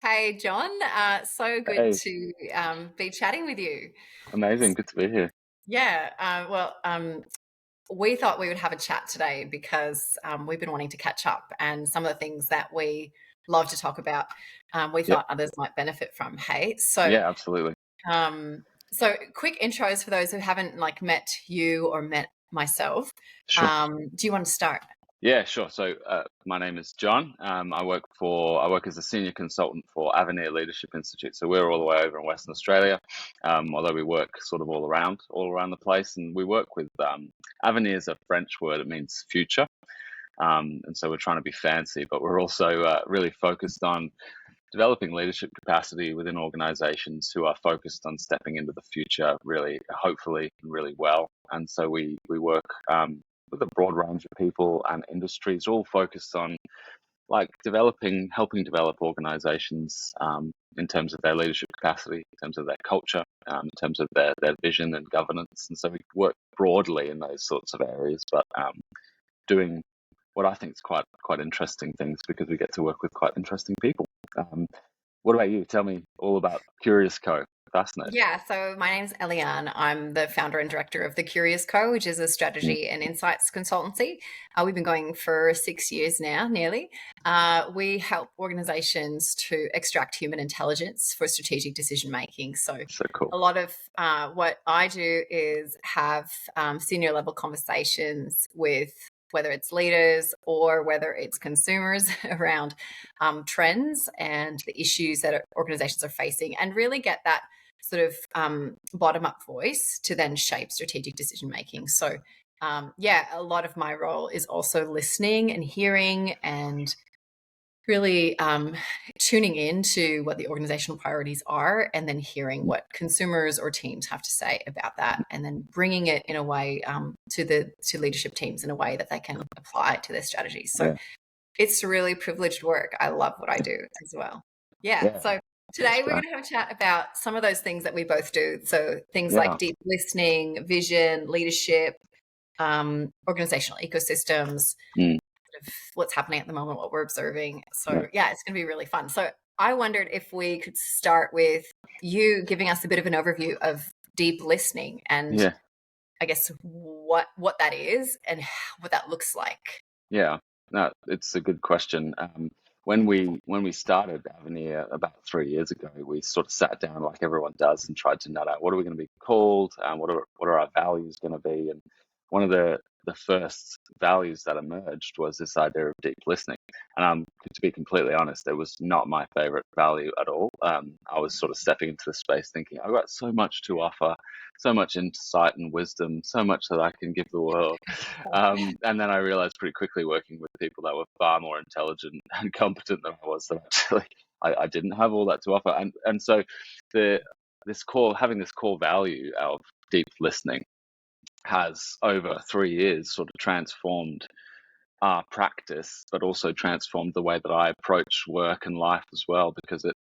Hey, John. So good Hey, to be chatting with you. amazing. Good to be here. Yeah, we thought we would have a chat today because we've been wanting to catch up, and some of the things that we love to talk about, we Yeah, thought others might benefit from. Hey, so yeah, absolutely. um, so quick intros for those who haven't met you or met myself. Sure. Do you want to start? Yeah, sure. So, my name is John. I work as a senior consultant for Avenir Leadership Institute. So we're all the way over in Western Australia, although we work sort of all around the place, and we work with Avenir is a French word. It means future, and so we're trying to be fancy, but we're also really focused on developing leadership capacity within organizations who are focused on stepping into the future really, hopefully, really well. And so we work with a broad range of people and industries, all focused on like helping develop organizations in terms of their leadership capacity, in terms of their culture, in terms of their vision and governance. And so we work broadly in those sorts of areas, but doing what I think is quite interesting things because we get to work with quite interesting people. Um, what about you? Tell me all about Curious Co. Fascinating. Yeah, so my name's Eliane. I'm the founder and director of the Curious Co, which is a Mm, strategy and insights consultancy. We've been going for 6 years now, nearly. We help organizations to extract human intelligence for strategic decision making. So, so cool. a lot of what I do is have senior level conversations with whether it's leaders or whether it's consumers around trends and the issues that organizations are facing, and really get that sort of bottom up voice to then shape strategic decision making. So, yeah, a lot of my role is also listening and hearing and really tuning into what the organizational priorities are, and then hearing what consumers or teams have to say about that, and then bringing it in a way to leadership teams in a way that they can apply it to their strategies. So Yeah, it's really privileged work. I love what I do as well. Yeah. yeah, So that's today we're great. going to have a chat about some of those things that we both do. So things like Yeah, deep listening, vision, leadership, organizational ecosystems, mm, of what's happening at the moment, what we're observing. yeah, So yeah, it's going to be really fun. So I wondered if we could start with you giving us a bit of an overview of deep listening, and yeah, I guess what that is and what that looks like. yeah. No, it's a good question. When we started Avenir about 3 years ago, we sort of sat down like everyone does and tried to nut out what are we going to be called, what are our values going to be, and one of the first values that emerged was this idea of deep listening. And to be completely honest, it was not my favorite value at all. I was sort of stepping into the space thinking I've got so much to offer, so much insight and wisdom, so much that I can give the world. And then I realized pretty quickly, working with people that were far more intelligent and competent than I was, that actually I didn't have all that to offer. And so the having this core value of deep listening has over 3 years sort of transformed our practice, but also transformed the way that I approach work and life as well, because it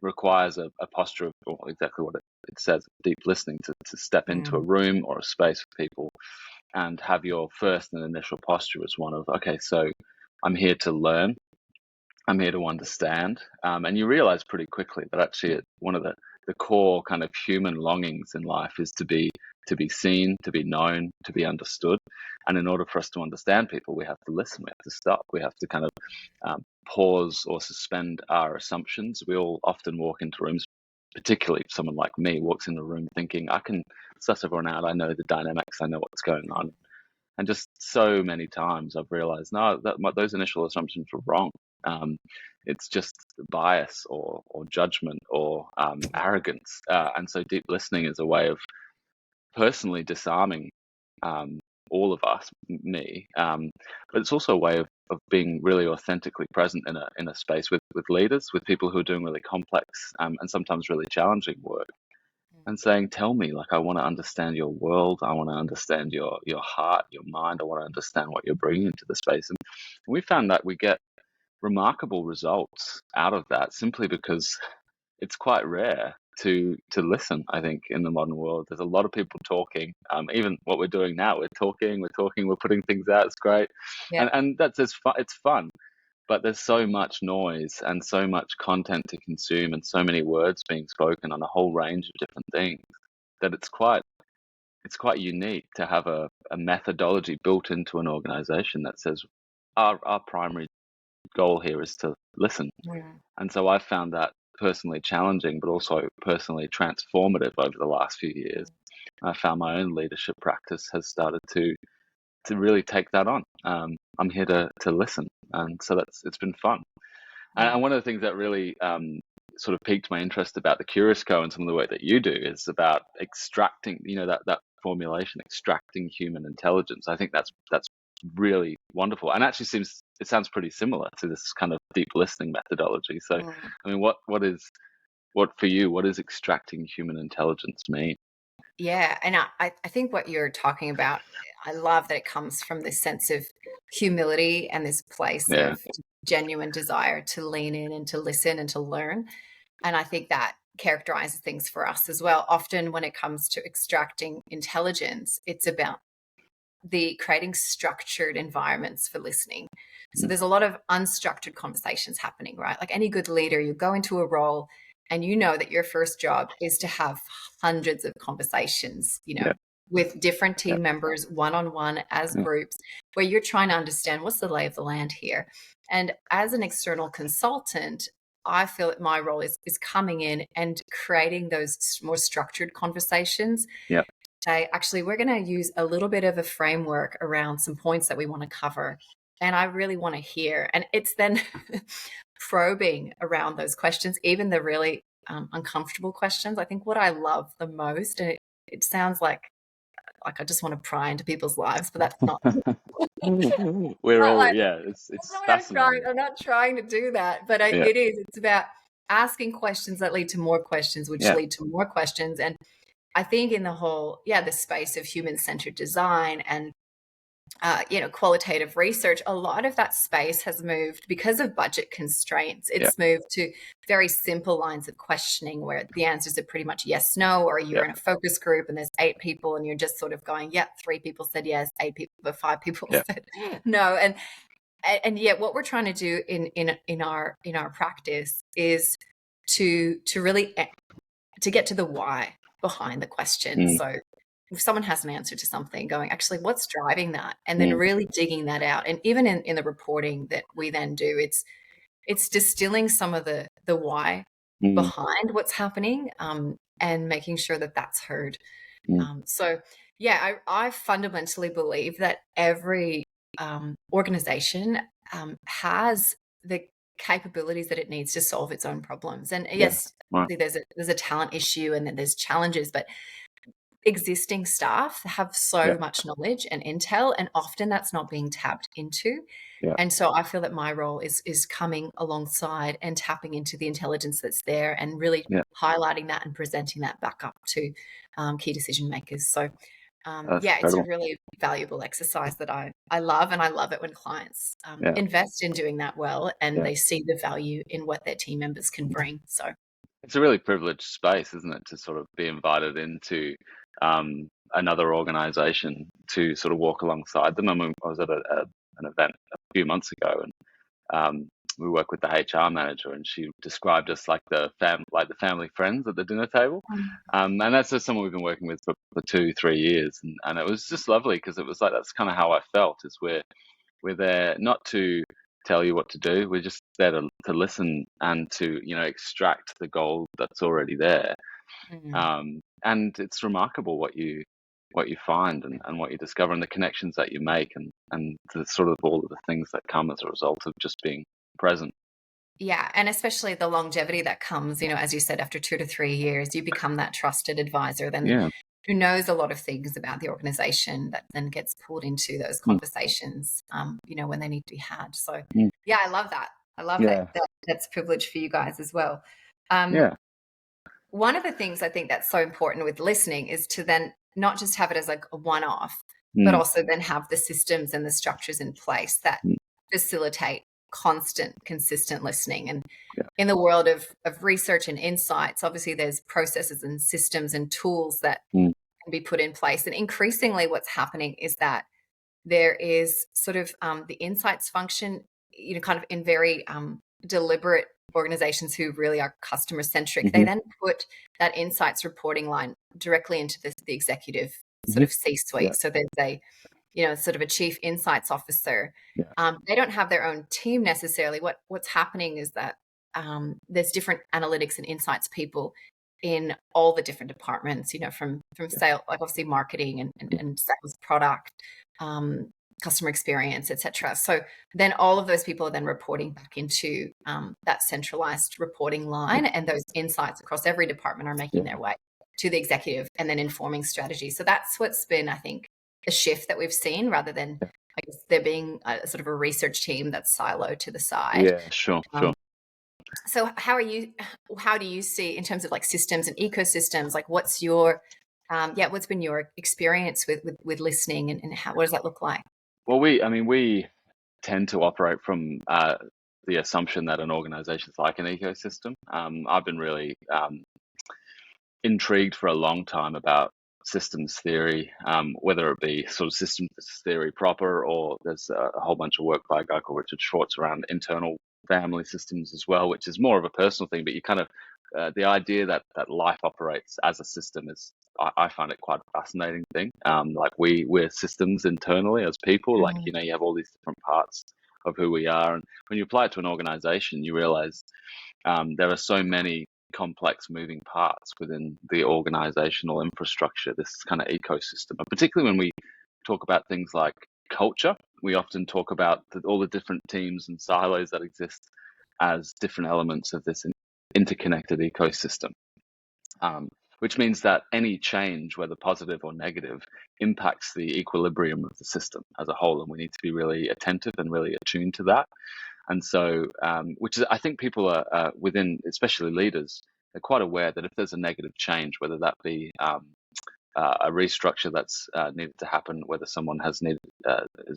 requires a posture of, well, exactly what it says, deep listening, to step into a Mm. room or a space with people and have your first and initial posture as one of, okay, so I'm here to learn, I'm here to understand. And you realize pretty quickly that actually one of the core kind of human longings in life is to be seen, to be known, to be understood. And in order for us to understand people, we have to listen, we have to stop, we have to kind of pause or suspend our assumptions. We all often walk into rooms, particularly someone like me walks in the room thinking, I can suss everyone out, I know the dynamics, I know what's going on. And just so many times I've realized, no, those initial assumptions were wrong. Um, it's just bias or judgment or arrogance. And so deep listening is a way of personally disarming all of us, me, but it's also a way of being really authentically present in a space with leaders, with people who are doing really complex and sometimes really challenging work, and saying, tell me, like, I want to understand your world, I want to understand your heart, your mind, I want to understand what you're bringing into the space. And we found that we get remarkable results out of that simply because it's quite rare to listen. I think in the modern world there's a lot of people talking, even what we're doing now, we're talking, we're putting things out, it's great, Yeah. and that's it's fun, but there's so much noise and so much content to consume and so many words being spoken on a whole range of different things that it's quite unique to have a methodology built into an organization that says our primary goal here is to listen. Mm. And so I found that personally challenging, but also personally transformative over the last few years. I found my own leadership practice has started to really take that on. I'm here to listen, and so it's been fun. And one of the things that really sort of piqued my interest about the Curious Co and some of the work that you do is about extracting, that formulation, extracting human intelligence. I think that's really wonderful, and actually sounds pretty similar to this kind of deep listening methodology. So, Mm. I mean, what for you? What does extracting human intelligence mean? Yeah, and I think what you're talking about, I love that it comes from this sense of humility and this place Yeah, of genuine desire to lean in and to listen and to learn. And I think that characterizes things for us as well. Often when it comes to extracting intelligence, it's about the creating structured environments for listening. So mm, there's a lot of unstructured conversations happening, right? Like any good leader, you go into a role and you know that your first job is to have hundreds of conversations, yeah, with different yeah, team members, one-on-one, as yeah, groups, where you're trying to understand what's the lay of the land here. And as an external consultant, I feel that my role is coming in and creating those more structured conversations. yeah, Say, actually, we're going to use a little bit of a framework around some points that we want to cover. And I really want to hear. And it's then probing around those questions, even the really uncomfortable questions. I think what I love the most, and it sounds like I just want to pry into people's lives, but that's not, We're not all, like yeah. that's It's not what I'm trying. fascinating. I'm not trying to do that, but Yeah, it is. It's about asking questions that lead to more questions, which yeah, lead to more questions. And I think in the whole, the space of human-centered design and qualitative research, a lot of that space has moved because of budget constraints. yeah, It's moved to very simple lines of questioning where the answers are pretty much yes, no, or yeah, you're in a focus group and there's 8 people and you're just sort of going, yep, 3 people said yes, 8 people, but 5 people yeah, said no. And yet what we're trying to do in our practice is to really to get to the why behind the question. mm, So if someone has an answer to something, going, actually, what's driving that? And then mm, really digging that out. And even in the reporting that we then do, it's distilling some of the why mm, behind what's happening, and making sure that that's heard. mm, So yeah, I fundamentally believe that every organization has the capabilities that it needs to solve its own problems. And yeah, yes, right, there's a talent issue and then there's challenges, but existing staff have yeah, so much knowledge and intel, and often that's not being tapped into. yeah, And so I feel that my role is coming alongside and tapping into the intelligence that's there and really yeah. highlighting that and presenting that back up to key decision makers. So That's yeah, it's a incredible. really valuable exercise that I love, and I love it when clients Yeah, invest in doing that well and yeah. they see the value in what their team members can bring. So It's a really privileged space, isn't it, to sort of be invited into another organization to sort of walk alongside them. I mean, I was at an event a few months ago, and we work with the HR manager, and she described us like the family friends at the dinner table. And that's just someone we've been working with for 2-3 years, and it was just lovely because it was like that's kind of how I felt. Is we're there not to tell you what to do. We're just there to listen and to extract the gold that's already there. mm. And it's remarkable what you find and what you discover and the connections that you make and the sort of all of the things that come as a result of just being present. Yeah, and especially the longevity that comes, as you said, after 2 to 3 years, you become that trusted advisor then Yeah. who knows a lot of things about the organization that then gets pulled into those Mm, conversations, when they need to be had. So, mm, yeah, I love that. I love that yeah. that's a privilege for you guys as well. Um, Yeah. One of the things I think that's so important with listening is to then not just have it as like a one-off, but Mm, also then have the systems and the structures in place that mm, facilitate constant, consistent listening. And yeah. in the world of research and insights, obviously there's processes and systems and tools that Mm, can be put in place. And increasingly what's happening is that there is sort of the insights function kind of in very deliberate organizations who really are customer centric, they Mm-hmm. then put that insights reporting line directly into the executive sort Mm-hmm. of C-suite. Yeah. So there's a, sort of a chief insights officer. Yeah. They don't have their own team necessarily. What's happening is that there's different analytics and insights people in all the different departments, from sales, like obviously marketing and sales, product, customer experience, etc. So then all of those people are then reporting back into that centralized reporting line, and those insights across every department are making their way to the executive and then informing strategy. So that's what's been, I think, a shift that we've seen, rather than, I guess, there being a sort of a research team that's siloed to the side. Yeah, sure. So how do you see, in terms of like systems and ecosystems, like what's your, what's been your experience with listening, and what does that look like? Well, we tend to operate from the assumption that an organization is like an ecosystem. I've been really intrigued for a long time about systems theory, whether it be sort of systems theory proper, or there's a whole bunch of work by a guy called Richard Schwartz around internal family systems as well, which is more of a personal thing. But you kind of the idea that life operates as a system is, I find it quite a fascinating thing. Like we're systems internally as people. Like, you have all these different parts of who we are, and when you apply it to an organization, you realize there are so many complex moving parts within the organizational infrastructure, this kind of ecosystem. And particularly when we talk about things like culture, we often talk about all the different teams and silos that exist as different elements of this interconnected ecosystem, which means that any change, whether positive or negative, impacts the equilibrium of the system as a whole. And we need to be really attentive and really attuned to that. And so, which is, I think people are within, especially leaders, they're quite aware that if there's a negative change, whether that be a restructure that's needed to happen, whether someone has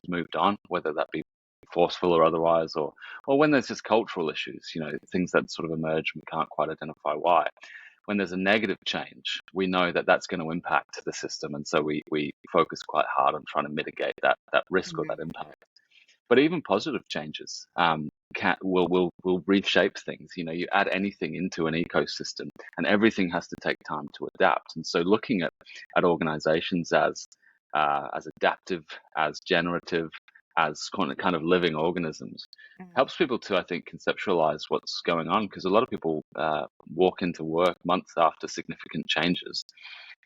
moved on, whether that be forceful or otherwise, or when there's just cultural issues, things that sort of emerge and we can't quite identify why. When there's a negative change, we know that that's going to impact the system, and so we focus quite hard on trying to mitigate that risk or that impact. But even positive changes will reshape things. You add anything into an ecosystem, and everything has to take time to adapt. And so, looking at organizations as adaptive, as generative, as kind of living organisms helps people to, I think, conceptualize what's going on, because a lot of people walk into work months after significant changes,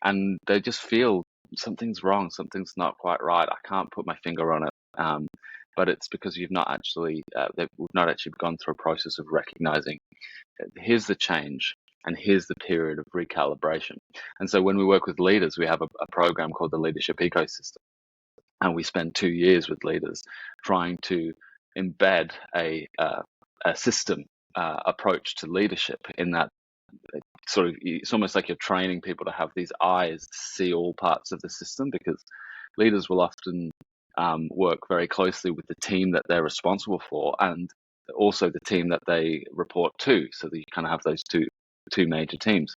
and they just feel something's wrong, something's not quite right. I can't put my finger on it. But it's because we've not actually gone through a process of recognizing here's the change and here's the period of recalibration. And so when we work with leaders, we have a program called the Leadership Ecosystem, and we spend 2 years with leaders trying to embed a system approach to leadership, in that sort of, it's almost like you're training people to have these eyes to see all parts of the system, because leaders will often work very closely with the team that they're responsible for, and also the team that they report to, so that you kind of have those two major teams.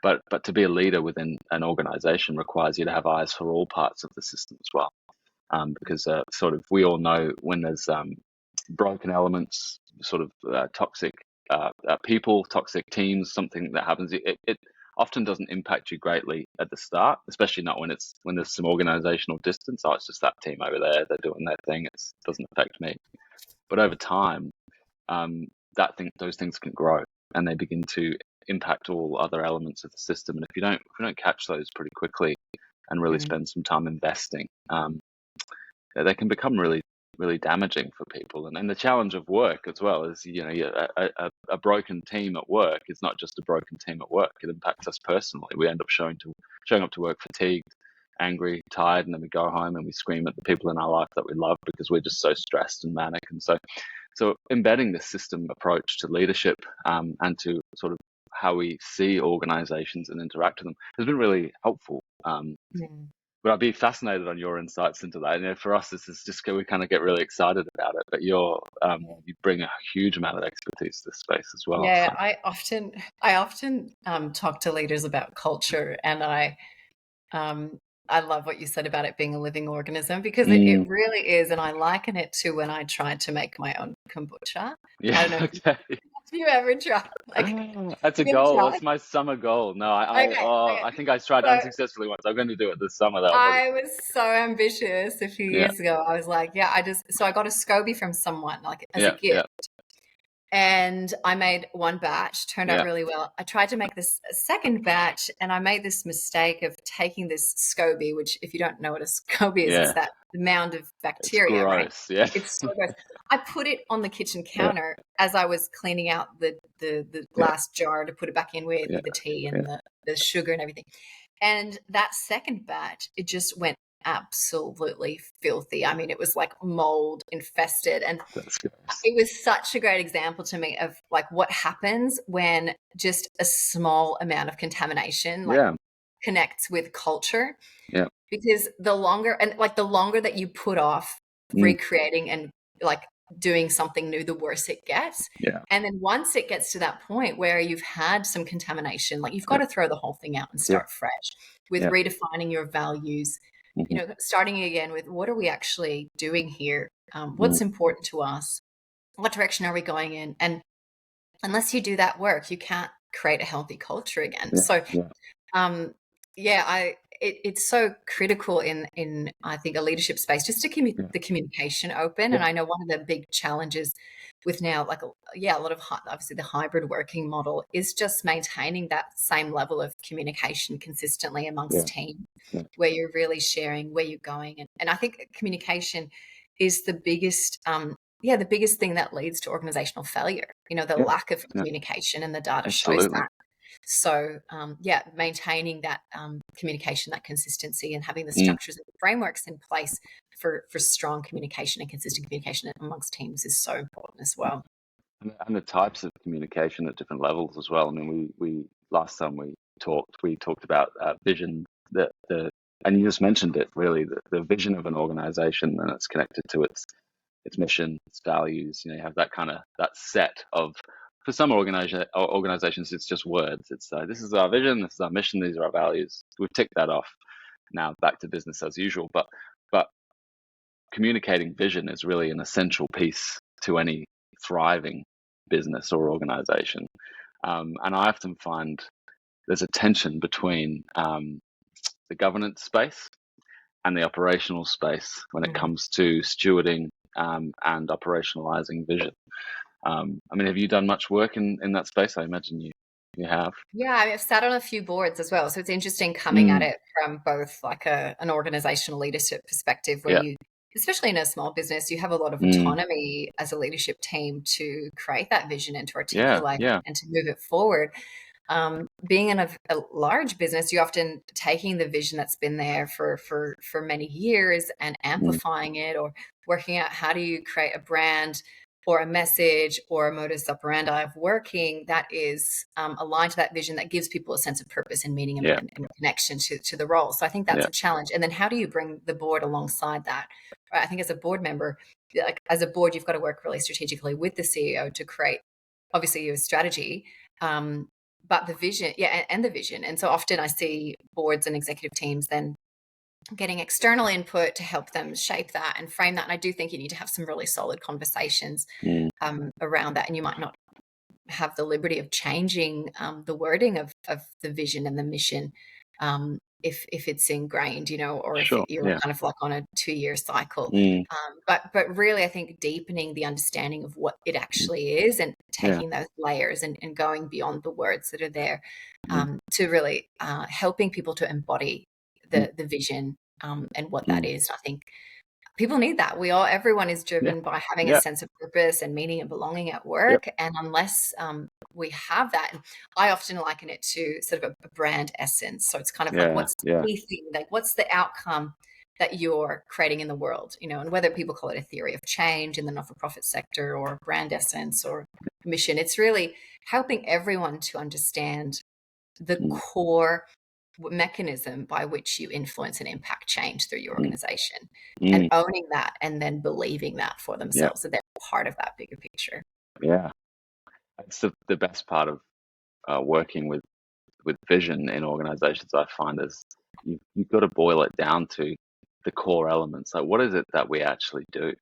But to be a leader within an organization requires you to have eyes for all parts of the system as well, because sort of we all know when there's broken elements, sort of toxic people, toxic teams, something that happens, it often doesn't impact you greatly at the start, especially not when there's some organizational distance. Oh, it's just that team over there, they're doing their thing, it doesn't affect me. But over time, those things can grow, and they begin to impact all other elements of the system. And if you don't catch those pretty quickly and really spend some time investing, they can become really, really damaging for people. And the challenge of work as well is, a broken team at work is not just a broken team at work. It impacts us personally. We end up showing up to work fatigued, angry, tired, and then we go home and we scream at the people in our life that we love, because we're just so stressed and manic. And so embedding this system approach to leadership, and to sort of how we see organizations and interact with them, has been really helpful. But I'd be fascinated on your insights into that. For us, this is just, we kind of get really excited about it. But you bring a huge amount of expertise to this space as well. Yeah, so. I often talk to leaders about culture, and I love what you said about it being a living organism, because it Mm, really is, and I liken it to when I tried to make my own kombucha. I yeah, don't know if okay. you ever tried, like, That's a have you ever goal. tried? That's my summer goal. No, Okay, okay. I think I tried So unsuccessfully once. I'm going to do it this summer though. I was so ambitious a few Yeah, years ago. I was like, yeah, so I got a SCOBY from someone, like, as a yeah, gift. yeah, And I made one batch, turned out yeah, really well. I tried to make this a second batch, and I made this mistake of taking this SCOBY, which, if you don't know what a SCOBY is, it's yeah. that mound of It's bacteria, right? gross. Yeah, It's so gross. I put it on the kitchen yeah, counter as I was cleaning out the yeah, glass jar to put it back in with yeah, the tea yeah. and the sugar and everything. And that second batch, it just went absolutely filthy. I mean, it was like mold infested. And That's gross. it was such a great example to me of like what happens when just a small amount of contamination like Yeah, connects with culture. yeah, Because the longer that you put off mm, recreating and like doing something new, the worse it gets. yeah, And then once it gets to that point where you've had some contamination, like, you've got yeah, to throw the whole thing out and yeah, start fresh with yeah. redefining your values, Hmm. starting again with, what are we actually doing here? Mm, What's important to us? What direction are we going in? And unless you do that work, you can't create a healthy culture again. yeah, So, yeah, um, yeah, it's so critical in I think a leadership space, just to keep yeah, the communication open. yeah, And I know one of the big challenges with now, like, yeah, a lot of obviously the hybrid working model is just maintaining that same level of communication consistently amongst yeah, team, yeah, where you're really sharing where you're going. And I think communication is the biggest, yeah, the biggest thing that leads to organizational failure. The yeah, lack of yeah. communication, and the data shows Absolutely. that. So, yeah, maintaining that communication, that consistency, and having the Mm, structures and frameworks in place for strong communication and consistent communication amongst teams is so important as well. and the types of communication at different levels as well. I mean, we last time we talked about vision, and you just mentioned it really, the vision of an organization, and it's connected to its mission, its values. You have that set of, for some organizations, it's just words. It's this is our vision, this is our mission, these are our values. We've ticked that off. Now back to business as usual. But communicating vision is really an essential piece to any thriving business or organization. And I often find there's a tension between the governance space and the operational space when it Mhm. comes to stewarding and operationalizing vision. I mean, have you done much work in that space? I imagine you have. Yeah, I've sat on a few boards as well. So it's interesting coming at Mm, it from both like an organizational leadership perspective, where yeah. you, especially in a small business, you have a lot of Mm, autonomy as a leadership team to create that vision and to yeah. articulate Yeah. and to move it forward. Being in a large business, you're often taking the vision that's been there for many years and Mm, amplifying it, or working out how do you create a brand or a message or a modus operandi of working that is aligned to that vision, that gives people a sense of purpose and meaning, yeah. and connection to the role. So I think that's Yeah. a challenge. And then how do you bring the board alongside that? Right? I think as a board member, like, as a board, you've got to work really strategically with the CEO to create, obviously, your strategy, um, but the vision, yeah, and the vision. And so often I see boards and executive teams then getting external input to help them shape that and frame that. And I do think you need to have some really solid conversations Mm, around that. And you might not have the liberty of changing the wording of the vision and the mission, if it's ingrained, or if sure. you're Yeah. kind of like on a 2-year cycle. Mm, But really, I think deepening the understanding of what it mm, actually is, and yeah. taking those layers, and going beyond the words that are there, Mm, to really helping people to embody mm, the vision, and what that mm, is. I think people need that. Everyone is yeah. driven by having a Yeah. sense of purpose and meaning and belonging at Yep. work. And unless we have that, and I often liken it to sort of a brand essence. So it's kind of like, Yeah. what's Yeah. the key thing? Like, what's the outcome that you're creating in the world? And whether people call it a theory of change in the not-for-profit sector, or brand essence, or mission, it's really helping everyone to understand the Mm, core mechanism by which you influence and impact change through your mm, organization, and mm, owning that, and then believing that for yeah. themselves, that they're part of that bigger picture. Yeah. That's the best part of working with vision in organizations. I find is you've got to boil it down to the core elements. Like, what is it that we actually do?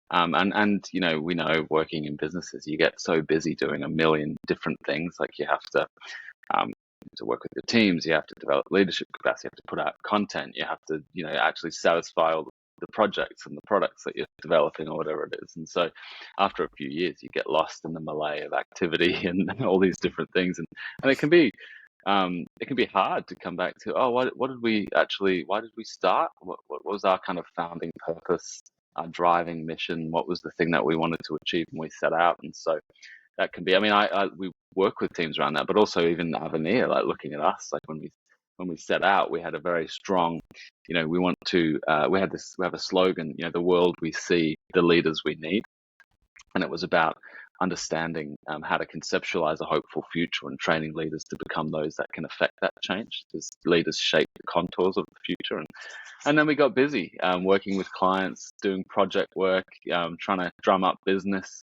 And we know working in businesses, you get so busy doing a million different things. Like you have to work with your teams, you have to develop leadership capacity, you have to put out content, you have to actually satisfy all the projects and the products that you're developing or whatever it is. And so after a few years, you get lost in the melee of activity and all these different things, and it can be hard to come back to, what did we actually, why did we start? What was our kind of founding purpose, our driving mission? What was the thing that we wanted to achieve when we set out? And so that can be, I mean, we work with teams around that, but also even Avenir, like looking at us, like when we set out, we had a very strong, we want to, we have a slogan, the world we see, the leaders we need. And it was about understanding how to conceptualize a hopeful future and training leaders to become those that can affect that change. As leaders shape the contours of the future. And then we got busy working with clients, doing project work, trying to drum up business.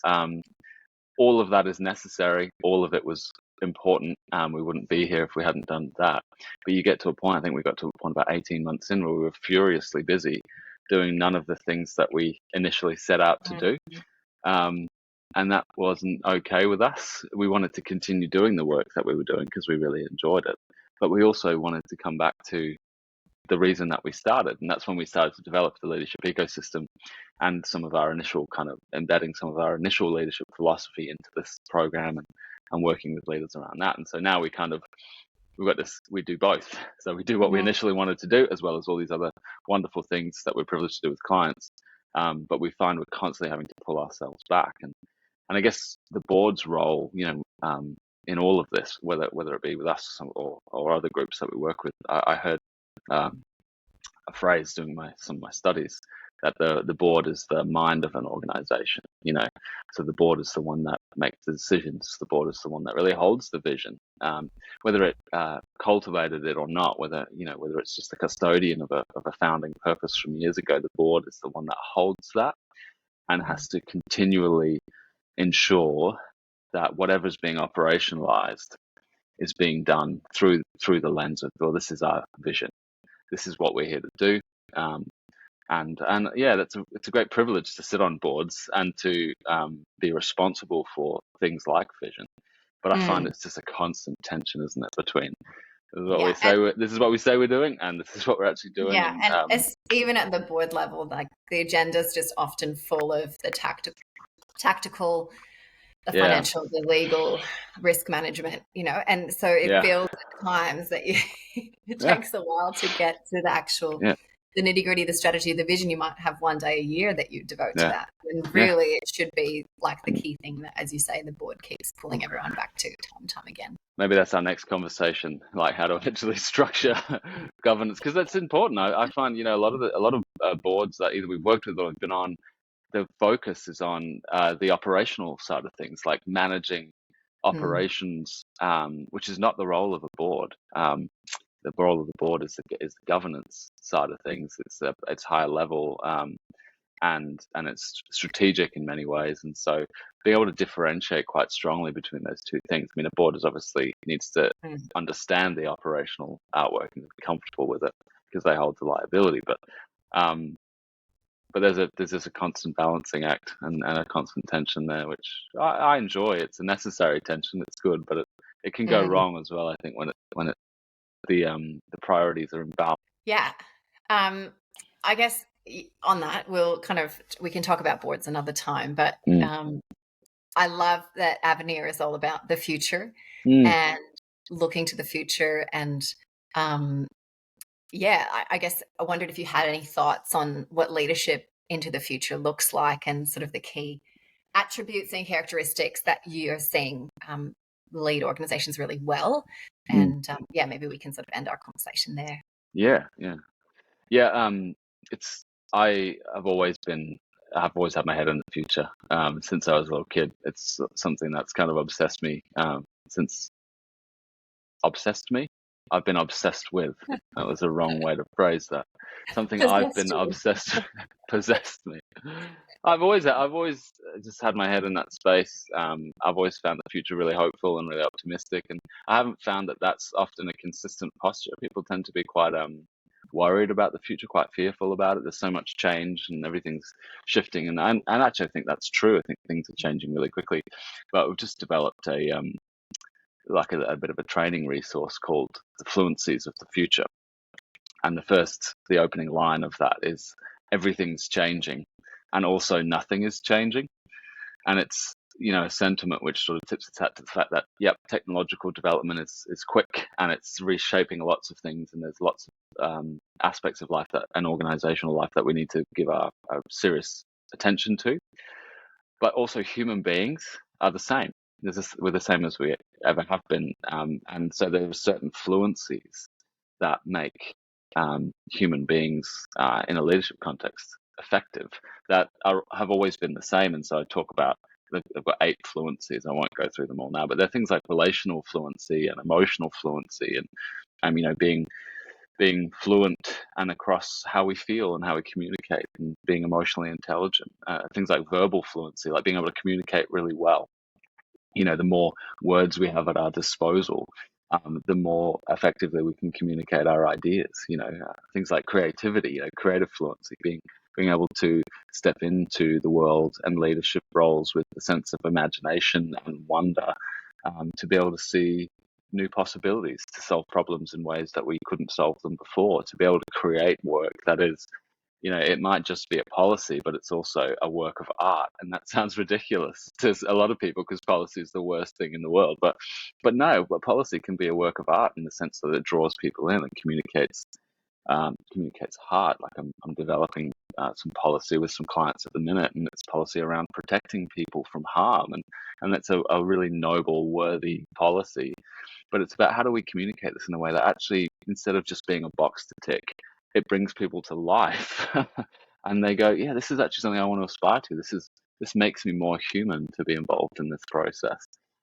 All of that is necessary. All of it was important. We wouldn't be here if we hadn't done that. But you get to a point, I think we got to a point about 18 months in where we were furiously busy doing none of the things that we initially set out to do. And that wasn't okay with us. We wanted to continue doing the work that we were doing because we really enjoyed it. But we also wanted to come back to the reason that we started. And that's when we started to develop the leadership ecosystem and some of our initial kind of embedding some of our initial leadership philosophy into this program and working with leaders around that. And so now we do both. So we do what we initially wanted to do, as well as all these other wonderful things that we're privileged to do with clients. But we find we're constantly having to pull ourselves back. And I guess the board's role, in all of this, whether it be with us or other groups that we work with, I heard a phrase doing some of my studies that the board is the mind of an organization. So the board is the one that makes the decisions. The board is the one that really holds the vision, whether it cultivated it or not. Whether it's just the custodian of a founding purpose from years ago. The board is the one that holds that and has to continually ensure that whatever's being operationalized is being done through the lens of, well, this is our vision, this is what we're here to do, and yeah, it's a great privilege to sit on boards and to be responsible for things like vision. But I find it's just a constant tension, isn't it, between this is what we say we're doing, and this is what we're actually doing. Yeah, and even at the board level, like the agenda is just often full of the tactical, the financial, the legal, risk management, and so it feels at times that it takes a while to get to the actual, the nitty gritty, the strategy, the vision. You might have one day a year that you devote to that. And really it should be like the key thing that, as you say, the board keeps pulling everyone back to time and time again. Maybe that's our next conversation, like how to actually structure governance, because that's important. I find, a lot of boards that either we've worked with or we've been on, the focus is on the operational side of things, like managing operations, which is not the role of a board. The role of the board is the governance side of things. It's higher level, and it's strategic in many ways. And so being able to differentiate quite strongly between those two things. I mean, a board obviously needs to understand the operational artwork and be comfortable with it because they hold the liability. But there's just a constant balancing act and a constant tension there, which I enjoy. It's a necessary tension. It's good, but it can go wrong as well, I think, when the priorities are imbalanced. Yeah. I guess on that, we can talk about boards another time, but I love that Avenir is all about the future and looking to the future. And I guess I wondered if you had any thoughts on what leadership into the future looks like and sort of the key attributes and characteristics that you're seeing lead organizations really well. And maybe we can sort of end our conversation there. I've always had my head in the future since I was a little kid. It's something that's kind of obsessed me. I've been obsessed with. That was a wrong way to phrase that. Something I've been Possessed you. obsessed possessed me. I've always just had my head in that space. I've always found the future really hopeful and really optimistic, and I haven't found that that's often a consistent posture. People tend to be quite worried about the future, quite fearful about it. There's so much change and everything's shifting, and actually I think that's true. I think things are changing really quickly, but we've just developed a bit of a training resource called the Fluencies of the Future. And the opening line of that is everything's changing and also nothing is changing. And it's, a sentiment which sort of tips its hat to the fact that, yep, technological development is quick and it's reshaping lots of things. And there's lots of aspects of life and organizational life that we need to give our serious attention to. But also human beings are the same. We're the same as we ever have been. And so there are certain fluencies that make human beings in a leadership context effective that have always been the same. And so I talk about, I've got 8 fluencies. I won't go through them all now, but there are things like relational fluency and emotional fluency and being fluent and across how we feel and how we communicate and being emotionally intelligent. Things like verbal fluency, like being able to communicate really well. The more words we have at our disposal, the more effectively we can communicate our ideas. Things like creativity, creative fluency, being able to step into the world and leadership roles with a sense of imagination and wonder, to be able to see new possibilities, to solve problems in ways that we couldn't solve them before, to be able to create work that is, it might just be a policy, but it's also a work of art. And that sounds ridiculous to a lot of people because policy is the worst thing in the world. But no, but policy can be a work of art in the sense that it draws people in and communicates hard. Like I'm developing some policy with some clients at the minute, and it's policy around protecting people from harm, and that's a really noble, worthy policy. But it's about how do we communicate this in a way that actually, instead of just being a box to tick, it brings people to life, and they go, yeah, this is actually something I want to aspire to. This makes me more human to be involved in this process.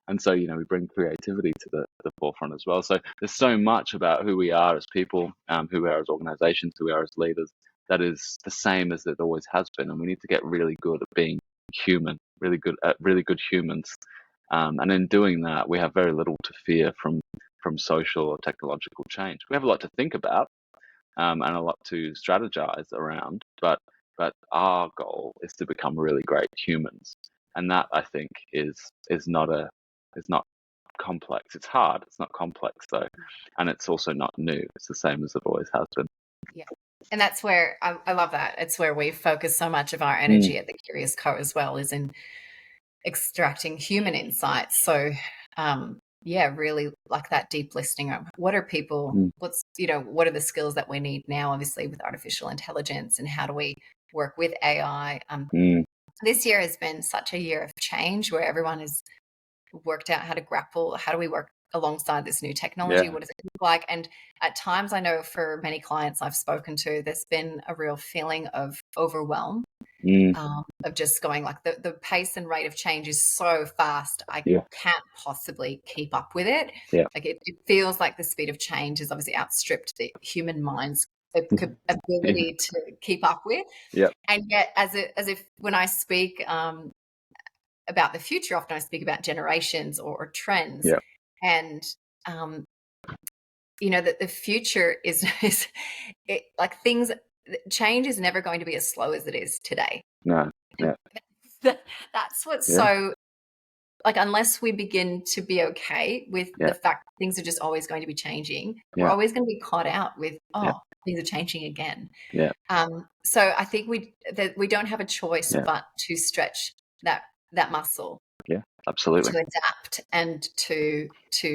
And so, we bring creativity to the forefront as well. So there's so much about who we are as people, who we are as organizations, who we are as leaders, that is the same as it always has been. And we need to get really good at being human, really good humans. And in doing that, we have very little to fear from social or technological change. We have a lot to think about, and a lot to strategize around, but our goal is to become really great humans. And that, I think, is not complex. It's hard. It's not complex though, and it's also not new. It's the same as it always has been. Yeah, and that's where I love that. It's where we focus so much of our energy at the Curious Co as well, is in extracting human insights. So really like that deep listening of what are people, what are the skills that we need now, obviously with artificial intelligence, and how do we work with AI. This year has been such a year of change where everyone has worked out how to grapple, how do we work alongside this new technology? What does it look like? And at times, I know for many clients I've spoken to, there's been a real feeling of overwhelm, of just going like the pace and rate of change is so fast. I can't possibly keep up with it. Like it feels like the speed of change has obviously outstripped the human mind's ability to keep up with. And yet, as if when I speak about the future, often I speak about generations or trends, and that the future is like things. Change is never going to be as slow as it is today. No. That's what's so, like, unless we begin to be okay with the fact that things are just always going to be changing, we're always going to be caught out with, things are changing again. So I think we don't have a choice but to stretch that muscle. Yeah, absolutely. To adapt and to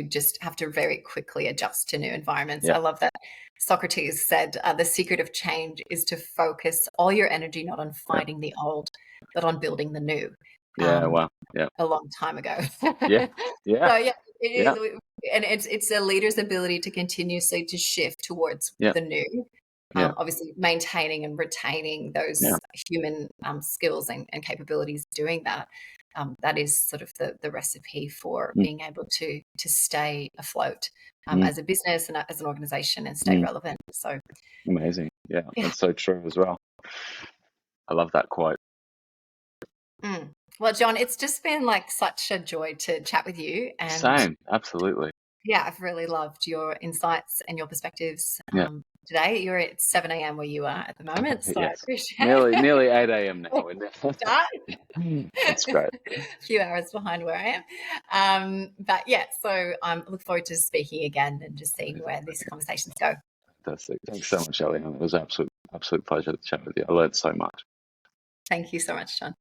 just have to very quickly adjust to new environments. I love that Socrates said, the secret of change is to focus all your energy not on fighting the old, but on building the new. Wow. Yeah. A long time ago. So it is, and it's a leader's ability to continuously to shift towards the new. Obviously maintaining and retaining those human skills and capabilities doing that. that is sort of the recipe for being able to stay afloat as a business and as an organisation and stay relevant. So amazing. Yeah, that's so true as well. I love that quote. Well, Jon, it's just been like such a joy to chat with you. And Same, absolutely. yeah, I've really loved your insights and your perspectives Yeah. today. You're at 7 a.m. where you are at the moment, so I Yes. appreciate Nearly 8 a.m. now. that. That's great. A few hours behind where I am. But yeah, so I look forward to speaking again and just seeing where these conversations go. Fantastic. Thanks so much, Eliane. It was an absolute pleasure to chat with you. I learned so much. Thank you so much, Jon.